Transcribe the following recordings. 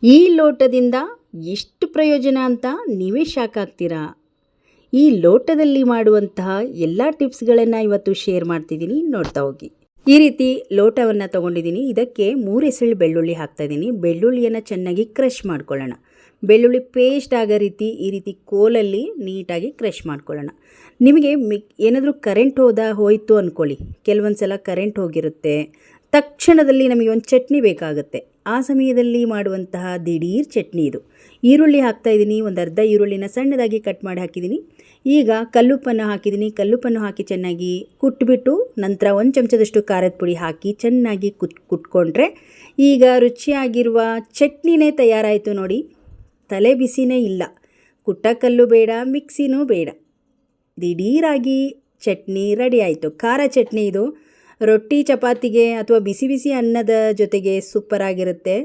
ಈ ಲೋಟದಿಂದ ಎಷ್ಟು ಪ್ರಯೋಜನ ಅಂತ ನೀವೇ ಶಾಕ್ ಆಗ್ತೀರಾ. ಈ ಲೋಟದಲ್ಲಿ ಮಾಡುವಂತಹ ಎಲ್ಲ ಟಿಪ್ಸ್ಗಳನ್ನು ಇವತ್ತು ಶೇರ್ ಮಾಡ್ತಿದ್ದೀನಿ, ನೋಡ್ತಾ ಹೋಗಿ. ಈ ರೀತಿ ಲೋಟವನ್ನು ತೊಗೊಂಡಿದ್ದೀನಿ. ಇದಕ್ಕೆ 3 ಎಸಳು ಬೆಳ್ಳುಳ್ಳಿ ಹಾಕ್ತಾಯಿದ್ದೀನಿ. ಬೆಳ್ಳುಳ್ಳಿಯನ್ನು ಚೆನ್ನಾಗಿ ಕ್ರಷ್ ಮಾಡ್ಕೊಳ್ಳೋಣ. ಬೆಳ್ಳುಳ್ಳಿ ಪೇಸ್ಟ್ ಆಗೋ ರೀತಿ ಈ ರೀತಿ ಕೋಲಲ್ಲಿ ನೀಟಾಗಿ ಕ್ರಷ್ ಮಾಡ್ಕೊಳ್ಳೋಣ. ನಿಮಗೆ ಏನಾದರೂ ಕರೆಂಟ್ ಹೋಯಿತು ಅಂದ್ಕೊಳ್ಳಿ. ಕೆಲವೊಂದು ಸಲ ಕರೆಂಟ್ ಹೋಗಿರುತ್ತೆ, ತಕ್ಷಣದಲ್ಲಿ ನಮಗೆ ಒಂದು ಚಟ್ನಿ ಬೇಕಾಗುತ್ತೆ. ಆ ಸಮಯದಲ್ಲಿ ಮಾಡುವಂತಹ ದಿಢೀರ್ ಚಟ್ನಿ ಇದು. ಈರುಳ್ಳಿ ಹಾಕ್ತಾಯಿದ್ದೀನಿ. ಒಂದು ಅರ್ಧ ಈರುಳ್ಳಿನ ಸಣ್ಣದಾಗಿ ಕಟ್ ಮಾಡಿ ಹಾಕಿದ್ದೀನಿ. ಈಗ ಕಲ್ಲುಪ್ಪನ್ನು ಹಾಕಿದ್ದೀನಿ. ಕಲ್ಲುಪ್ಪನ್ನು ಹಾಕಿ ಚೆನ್ನಾಗಿ ಕುಟ್ಬಿಟ್ಟು ನಂತರ 1 ಚಮಚದಷ್ಟು ಖಾರದ ಪುಡಿ ಹಾಕಿ ಚೆನ್ನಾಗಿ ಕುಟ್ಕೊಂಡ್ರೆ ಈಗ ರುಚಿಯಾಗಿರುವ ಚಟ್ನಿನೇ ತಯಾರಾಯಿತು ನೋಡಿ. ತಲೆ ಬಿಸಿನೇ ಇಲ್ಲ, ಕುಟ್ಟಕಲ್ಲು ಬೇಡ, ಮಿಕ್ಸಿನೂ ಬೇಡ, ದಿಢೀರಾಗಿ ಚಟ್ನಿ ರೆಡಿ ಆಯಿತು. ಖಾರ ಚಟ್ನಿ ಇದು. ರೊಟ್ಟಿ ಚಪಾತಿಗೆ ಅಥವಾ ಬಿಸಿ ಬಿಸಿ ಅನ್ನದ ಜೊತೆಗೆ ಸೂಪರಾಗಿರುತ್ತೆ.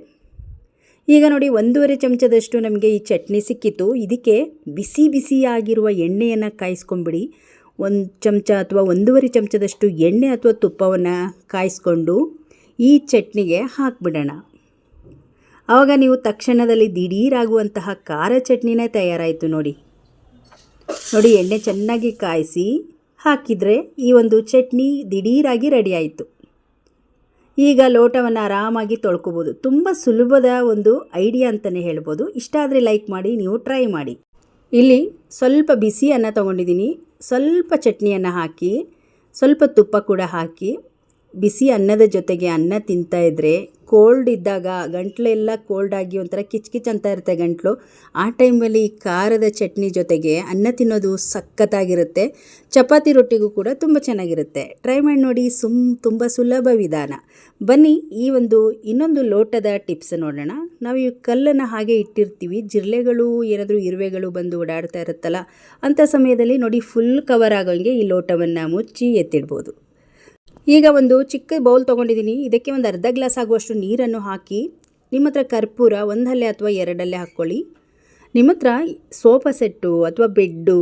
ಈಗ ನೋಡಿ 1.5 ಚಮಚದಷ್ಟು ನಮಗೆ ಈ ಚಟ್ನಿ ಸಿಕ್ಕಿತು. ಇದಕ್ಕೆ ಬಿಸಿ ಬಿಸಿಯಾಗಿರುವ ಎಣ್ಣೆಯನ್ನು ಕಾಯಿಸ್ಕೊಂಬಿಡಿ. 1 ಚಮಚ ಅಥವಾ 1.5 ಚಮಚದಷ್ಟು ಎಣ್ಣೆ ಅಥವಾ ತುಪ್ಪವನ್ನು ಕಾಯಿಸ್ಕೊಂಡು ಈ ಚಟ್ನಿಗೆ ಹಾಕಿಬಿಡೋಣ. ಆವಾಗ ನೀವು ತಕ್ಷಣದಲ್ಲಿ ದಿಢೀರಾಗುವಂತಹ ಖಾರ ಚಟ್ನಿನೇ ತಯಾರಾಯಿತು ನೋಡಿ. ಎಣ್ಣೆ ಚೆನ್ನಾಗಿ ಕಾಯಿಸಿ ಹಾಕಿದರೆ ಈ ಒಂದು ಚಟ್ನಿ ದಿಢೀರಾಗಿ ರೆಡಿ ಆಯಿತು. ಈಗ ಲೋಟವನ್ನು ಆರಾಮಾಗಿ ತೊಳ್ಕೊಬೋದು. ತುಂಬ ಸುಲಭದ ಒಂದು ಐಡಿಯಾ ಅಂತಲೇ ಹೇಳ್ಬೋದು. ಇಷ್ಟ ಆದರೆ ಲೈಕ್ ಮಾಡಿ, ನೀವು ಟ್ರೈ ಮಾಡಿ. ಇಲ್ಲಿ ಸ್ವಲ್ಪ ಬಿಸಿ ಅನ್ನ ತೊಗೊಂಡಿದ್ದೀನಿ. ಸ್ವಲ್ಪ ಚಟ್ನಿಯನ್ನು ಹಾಕಿ ಸ್ವಲ್ಪ ತುಪ್ಪ ಕೂಡ ಹಾಕಿ ಬಿಸಿ ಅನ್ನದ ಜೊತೆಗೆ ಅನ್ನ ತಿಂತಾಯಿದ್ರೆ ಕೋಲ್ಡ್ ಇದ್ದಾಗ ಗಂಟ್ಲೆಲ್ಲ ಕೋಲ್ಡಾಗಿ ಒಂಥರ ಕಿಚ್ಕಿಚ್ ಅಂತ ಇರುತ್ತೆ ಗಂಟ್ಲು. ಆ ಟೈಮಲ್ಲಿ ಈ ಖಾರದ ಚಟ್ನಿ ಜೊತೆಗೆ ಅನ್ನ ತಿನ್ನೋದು ಸಖತ್ತಾಗಿರುತ್ತೆ. ಚಪಾತಿ ರೊಟ್ಟಿಗೂ ಕೂಡ ತುಂಬ ಚೆನ್ನಾಗಿರುತ್ತೆ. ಟ್ರೈ ಮಾಡಿ ನೋಡಿ. ತುಂಬ ಸುಲಭ ವಿಧಾನ. ಬನ್ನಿ ಈ ಒಂದು ಇನ್ನೊಂದು ಲೋಟದ ಟಿಪ್ಸ್ ನೋಡೋಣ. ನಾವು ಈ ಕಲ್ಲನ್ನು ಹಾಗೆ ಇಟ್ಟಿರ್ತೀವಿ, ಜಿರಳೆಗಳು ಏನಾದರೂ ಇರುವೆಗಳು ಬಂದು ಓಡಾಡ್ತಾ ಇರುತ್ತಲ್ಲ, ಅಂಥ ಸಮಯದಲ್ಲಿ ನೋಡಿ ಫುಲ್ ಕವರ್ ಆಗೋಂಗೆ ಈ ಲೋಟವನ್ನು ಮುಚ್ಚಿ ಎತ್ತಿಡ್ಬೋದು. ಈಗ ಒಂದು ಚಿಕ್ಕ ಬೌಲ್ ತೊಗೊಂಡಿದ್ದೀನಿ. ಇದಕ್ಕೆ ಒಂದು ಅರ್ಧ ಗ್ಲಾಸ್ ಆಗುವಷ್ಟು ನೀರನ್ನು ಹಾಕಿ, ನಿಮ್ಮ ಹತ್ರ ಕರ್ಪೂರ 1 ಹಲ್ಲೆ ಅಥವಾ 2 ಹಲ್ಲೆ ಹಾಕ್ಕೊಳ್ಳಿ. ನಿಮ್ಮ ಹತ್ರ ಸೋಫಾ ಸೆಟ್ಟು ಅಥವಾ ಬೆಡ್ಡು,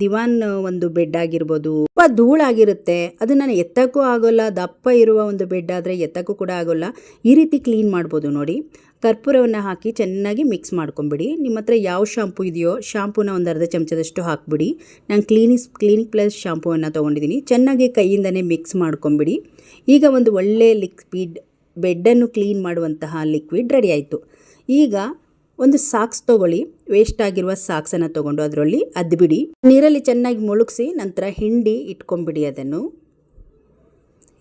ದಿವಾನ್ ಒಂದು ಬೆಡ್ ಆಗಿರ್ಬೋದು, ತುಂಬ ಧೂಳಾಗಿರುತ್ತೆ, ಅದನ್ನು ಎತ್ತಕ್ಕೂ ಆಗೋಲ್ಲ. ದಪ್ಪ ಇರುವ ಒಂದು ಬೆಡ್ ಆದರೆ ಎತ್ತಕ್ಕೂ ಕೂಡ ಆಗೋಲ್ಲ. ಈ ರೀತಿ ಕ್ಲೀನ್ ಮಾಡ್ಬೋದು ನೋಡಿ. ಕರ್ಪೂರವನ್ನು ಹಾಕಿ ಚೆನ್ನಾಗಿ ಮಿಕ್ಸ್ ಮಾಡ್ಕೊಂಬಿಡಿ. ನಿಮ್ಮ ಹತ್ರ ಯಾವ ಶಾಂಪು ಇದೆಯೋ ಶಾಂಪೂನ ಒಂದು ಅರ್ಧ ಚಮಚದಷ್ಟು ಹಾಕ್ಬಿಡಿ. ನಾನು ಕ್ಲಿನಿಕ್ ಪ್ಲಸ್ ಶಾಂಪೂವನ್ನು ತೊಗೊಂಡಿದ್ದೀನಿ. ಚೆನ್ನಾಗಿ ಕೈಯಿಂದನೇ ಮಿಕ್ಸ್ ಮಾಡ್ಕೊಂಬಿಡಿ. ಈಗ ಒಂದು ಒಳ್ಳೆ ಲಿಕ್ವಿಡ್, ಬೆಡ್ಡನ್ನು ಕ್ಲೀನ್ ಮಾಡುವಂತಹ ಲಿಕ್ವಿಡ್ ರೆಡಿ ಆಯಿತು. ಈಗ ಒಂದು ಸಾಕ್ಸ್ ತೊಗೊಳ್ಳಿ. ವೇಸ್ಟ್ ಆಗಿರುವ ಸಾಕ್ಸನ್ನು ತೊಗೊಂಡು ಅದರಲ್ಲಿ ಅದ್ಬಿಡಿ. ನೀರಲ್ಲಿ ಚೆನ್ನಾಗಿ ಮುಳುಗಿಸಿ ನಂತರ ಹಿಂಡಿ ಇಟ್ಕೊಂಬಿಡಿ ಅದನ್ನು.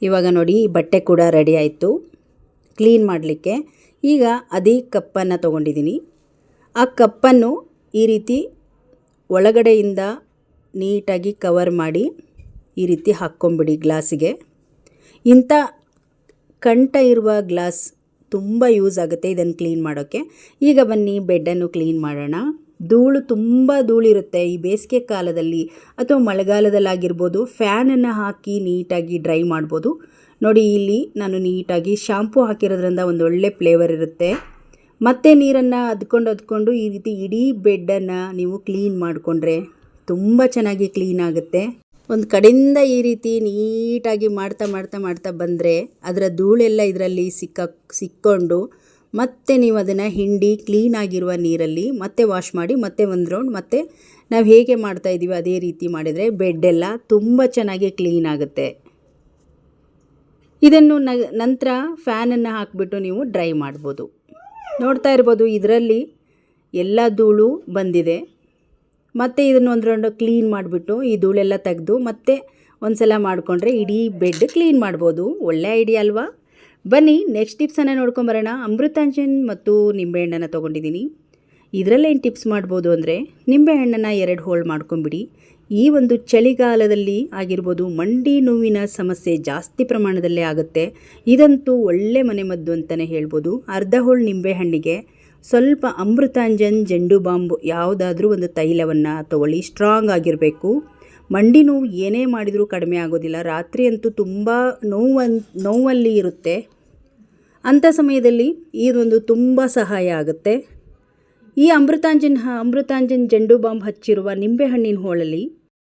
ಇವಾಗ ನೋಡಿ ಬಟ್ಟೆ ಕೂಡ ರೆಡಿ ಆಯಿತು ಕ್ಲೀನ್ ಮಾಡಲಿಕ್ಕೆ. ಈಗ ಅದೇ ಕಪ್ಪನ್ನು ತೊಗೊಂಡಿದ್ದೀನಿ. ಆ ಕಪ್ಪನ್ನು ಈ ರೀತಿ ಒಳಗಡೆಯಿಂದ ನೀಟಾಗಿ ಕವರ್ ಮಾಡಿ ಈ ರೀತಿ ಹಾಕ್ಕೊಂಬಿಡಿ ಗ್ಲಾಸಿಗೆ. ಇಂಥ ಕಂಠ ಇರುವ ಗ್ಲಾಸ್ ತುಂಬ ಯೂಸ್ ಆಗುತ್ತೆ ಇದನ್ನು ಕ್ಲೀನ್ ಮಾಡೋಕ್ಕೆ. ಈಗ ಬನ್ನಿ ಬೆಡ್ಡನ್ನು ಕ್ಲೀನ್ ಮಾಡೋಣ. ತುಂಬ ಧೂಳಿರುತ್ತೆ ಈ ಬೇಸಿಗೆ ಕಾಲದಲ್ಲಿ ಅಥವಾ ಮಳೆಗಾಲದಲ್ಲಾಗಿರ್ಬೋದು. ಫ್ಯಾನನ್ನು ಹಾಕಿ ನೀಟಾಗಿ ಡ್ರೈ ಮಾಡ್ಬೋದು. ನೋಡಿ ಇಲ್ಲಿ ನಾನು ನೀಟಾಗಿ ಶಾಂಪೂ ಹಾಕಿರೋದ್ರಿಂದ ಒಂದು ಒಳ್ಳೆ ಫ್ಲೇವರ್ ಇರುತ್ತೆ. ಮತ್ತೆ ನೀರನ್ನು ಅದ್ಕೊಂಡು ಈ ರೀತಿ ಇಡೀ ಬೆಡ್ಡನ್ನು ನೀವು ಕ್ಲೀನ್ ಮಾಡಿಕೊಂಡ್ರೆ ತುಂಬ ಚೆನ್ನಾಗಿ ಕ್ಲೀನ್ ಆಗುತ್ತೆ. ಒಂದು ಕಡೆಯಿಂದ ಈ ರೀತಿ ನೀಟಾಗಿ ಮಾಡ್ತಾ ಬಂದರೆ ಅದರ ಧೂಳೆಲ್ಲ ಇದರಲ್ಲಿ ಸಿಕ್ಕೊಂಡು ಮತ್ತೆ ನೀವು ಅದನ್ನು ಹಿಂಡಿ ಕ್ಲೀನಾಗಿರುವ ನೀರಲ್ಲಿ ಮತ್ತೆ ವಾಶ್ ಮಾಡಿ ಮತ್ತೆ ಒಂದು ರೌಂಡ್ ಮತ್ತೆ ನಾವು ಹೇಗೆ ಮಾಡ್ತಾಯಿದ್ದೀವಿ ಅದೇ ರೀತಿ ಮಾಡಿದರೆ ಬೆಡ್ಡೆಲ್ಲ ತುಂಬ ಚೆನ್ನಾಗಿ ಕ್ಲೀನ್ ಆಗುತ್ತೆ. ಇದನ್ನು ನಂತರ ಫ್ಯಾನನ್ನು ಹಾಕಿಬಿಟ್ಟು ನೀವು ಡ್ರೈ ಮಾಡ್ಬೋದು. ನೋಡ್ತಾ ಇರ್ಬೋದು ಇದರಲ್ಲಿ ಎಲ್ಲ ಧೂಳು ಬಂದಿದೆ. ಮತ್ತು ಇದನ್ನು ಒಂದು ರೌಂಡ್ ಕ್ಲೀನ್ ಮಾಡಿಬಿಟ್ಟು ಈ ಧೂಳೆಲ್ಲ ತೆಗೆದು ಮತ್ತೆ ಒಂದು ಸಲ ಮಾಡಿಕೊಂಡ್ರೆ ಇಡೀ ಬೆಡ್ ಕ್ಲೀನ್ ಮಾಡ್ಬೋದು. ಒಳ್ಳೆ ಐಡಿಯಾ ಅಲ್ವಾ? ಬನ್ನಿ ನೆಕ್ಸ್ಟ್ ಟಿಪ್ಸನ್ನು ನೋಡ್ಕೊಂಬರೋಣ. ಅಮೃತಾಂಜನ್ ಮತ್ತು ನಿಂಬೆಹಣ್ಣನ್ನು ತೊಗೊಂಡಿದ್ದೀನಿ. ಇದರಲ್ಲೇನು ಟಿಪ್ಸ್ ಮಾಡ್ಬೋದು ಅಂದರೆ, ನಿಂಬೆಹಣ್ಣನ್ನು 2 ಹೋಳು ಮಾಡ್ಕೊಂಬಿಡಿ. ಈ ಒಂದು ಚಳಿಗಾಲದಲ್ಲಿ ಆಗಿರ್ಬೋದು ಮಂಡಿ ನೋವಿನ ಸಮಸ್ಯೆ ಜಾಸ್ತಿ ಪ್ರಮಾಣದಲ್ಲೇ ಆಗುತ್ತೆ. ಇದಂತೂ ಒಳ್ಳೆ ಮನೆಮದ್ದು ಅಂತಲೇ ಹೇಳ್ಬೋದು. ಅರ್ಧ ಹೋಳು ನಿಂಬೆಹಣ್ಣಿಗೆ ಸ್ವಲ್ಪ ಅಮೃತಾಂಜನ್, ಜಂಡು ಬಾಂಬು ಯಾವುದಾದ್ರೂ ಒಂದು ತೈಲವನ್ನು ತಗೊಳ್ಳಿ. ಸ್ಟ್ರಾಂಗ್ ಆಗಿರಬೇಕು. ಮಂಡಿ ನೋವು ಏನೇ ಮಾಡಿದರೂ ಕಡಿಮೆ ಆಗೋದಿಲ್ಲ. ರಾತ್ರಿ ಅಂತೂ ತುಂಬ ನೋವಲ್ಲಿ ಇರುತ್ತೆ. ಅಂಥ ಸಮಯದಲ್ಲಿ ಇದೊಂದು ತುಂಬ ಸಹಾಯ ಆಗುತ್ತೆ. ಈ ಅಮೃತಾಂಜನ್ ಜಂಡು ಬಾಂಬ್ ಹಚ್ಚಿರುವ ನಿಂಬೆಹಣ್ಣಿನ ಹೋಳಲ್ಲಿ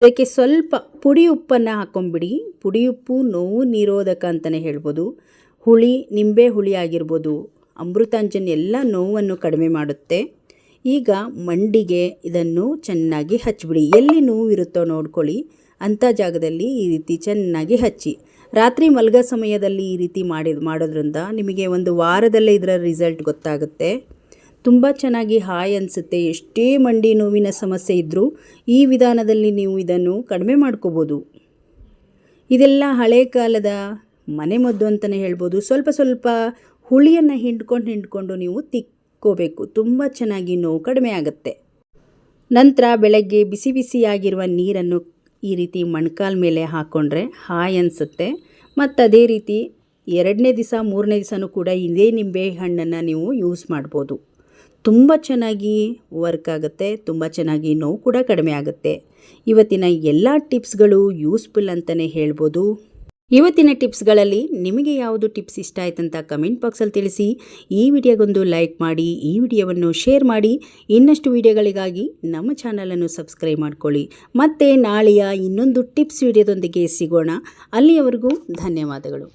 ಅದಕ್ಕೆ ಸ್ವಲ್ಪ ಪುಡಿ ಉಪ್ಪನ್ನು ಹಾಕ್ಕೊಂಬಿಡಿ. ಪುಡಿ ಉಪ್ಪು ನೋವು ನಿರೋಧಕ ಅಂತಲೇ ಹೇಳ್ಬೋದು. ನಿಂಬೆ ಹುಳಿ ಆಗಿರ್ಬೋದು ಅಮೃತಾಂಜನ್ ಎಲ್ಲ ನೋವನ್ನು ಕಡಿಮೆ ಮಾಡುತ್ತೆ. ಈಗ ಮಂಡಿಗೆ ಇದನ್ನು ಚೆನ್ನಾಗಿ ಹಚ್ಚಿಬಿಡಿ. ಎಲ್ಲಿ ನೋವು ಇರುತ್ತೋ ನೋಡ್ಕೊಳ್ಳಿ, ಅಂಥ ಜಾಗದಲ್ಲಿ ಈ ರೀತಿ ಚೆನ್ನಾಗಿ ಹಚ್ಚಿ ರಾತ್ರಿ ಮಲಗೋ ಸಮಯದಲ್ಲಿ ಈ ರೀತಿ ಮಾಡೋದ್ರಿಂದ ನಿಮಗೆ ಒಂದು ವಾರದಲ್ಲೇ ಇದರ ರಿಸಲ್ಟ್ ಗೊತ್ತಾಗುತ್ತೆ. ತುಂಬ ಚೆನ್ನಾಗಿ ಹಾಯ್ ಅನಿಸುತ್ತೆ. ಎಷ್ಟೇ ಮಂಡಿ ನೋವಿನ ಸಮಸ್ಯೆ ಇದ್ದರೂ ಈ ವಿಧಾನದಲ್ಲಿ ನೀವು ಇದನ್ನು ಕಡಿಮೆ ಮಾಡ್ಕೋಬೋದು. ಇದೆಲ್ಲ ಹಳೆ ಕಾಲದ ಮನೆಮದ್ದು ಅಂತಲೇ ಹೇಳ್ಬೋದು. ಸ್ವಲ್ಪ ಸ್ವಲ್ಪ ಹುಳಿಯನ್ನು ಹಿಂಡ್ಕೊಂಡು ನೀವು ತಿಕ್ಕೋಬೇಕು. ತುಂಬ ಚೆನ್ನಾಗಿ ನೋವು ಕಡಿಮೆ ಆಗುತ್ತೆ. ನಂತರ ಬೆಳಗ್ಗೆ ಬಿಸಿ ಬಿಸಿಯಾಗಿರುವ ನೀರನ್ನು ಈ ರೀತಿ ಮೊಣಕಾಲ ಮೇಲೆ ಹಾಕ್ಕೊಂಡ್ರೆ ಹಾಯ್ ಅನಿಸುತ್ತೆ. ಮತ್ತು ಅದೇ ರೀತಿ 2ನೇ ದಿವಸ 3ನೇ ದಿವಸನೂ ಕೂಡ ಇದೇ ನಿಂಬೆ ಹಣ್ಣನ್ನು ನೀವು ಯೂಸ್ ಮಾಡ್ಬೋದು. ತುಂಬ ಚೆನ್ನಾಗಿ ವರ್ಕ್ ಆಗುತ್ತೆ. ತುಂಬ ಚೆನ್ನಾಗಿ ನೋವು ಕೂಡ ಕಡಿಮೆ ಆಗುತ್ತೆ. ಇವತ್ತಿನ ಎಲ್ಲ ಟಿಪ್ಸ್ಗಳು ಯೂಸ್ಫುಲ್ ಅಂತಲೇ ಹೇಳ್ಬೋದು. ಇವತ್ತಿನ ಟಿಪ್ಸ್ಗಳಲ್ಲಿ ನಿಮಗೆ ಯಾವುದು ಟಿಪ್ಸ್ ಇಷ್ಟ ಆಯ್ತಂತ ಕಮೆಂಟ್ ಬಾಕ್ಸಲ್ಲಿ ತಿಳಿಸಿ. ಈ ವಿಡಿಯೋಗೊಂದು ಲೈಕ್ ಮಾಡಿ, ಈ ವಿಡಿಯೋವನ್ನು ಶೇರ್ ಮಾಡಿ. ಇನ್ನಷ್ಟು ವಿಡಿಯೋಗಳಿಗಾಗಿ ನಮ್ಮ ಚಾನಲನ್ನು ಸಬ್ಸ್ಕ್ರೈಬ್ ಮಾಡ್ಕೊಳ್ಳಿ. ಮತ್ತೆ ನಾಳೆಯ ಇನ್ನೊಂದು ಟಿಪ್ಸ್ ವಿಡಿಯೋದೊಂದಿಗೆ ಸಿಗೋಣ. ಅಲ್ಲಿಯವರೆಗೂ ಧನ್ಯವಾದಗಳು.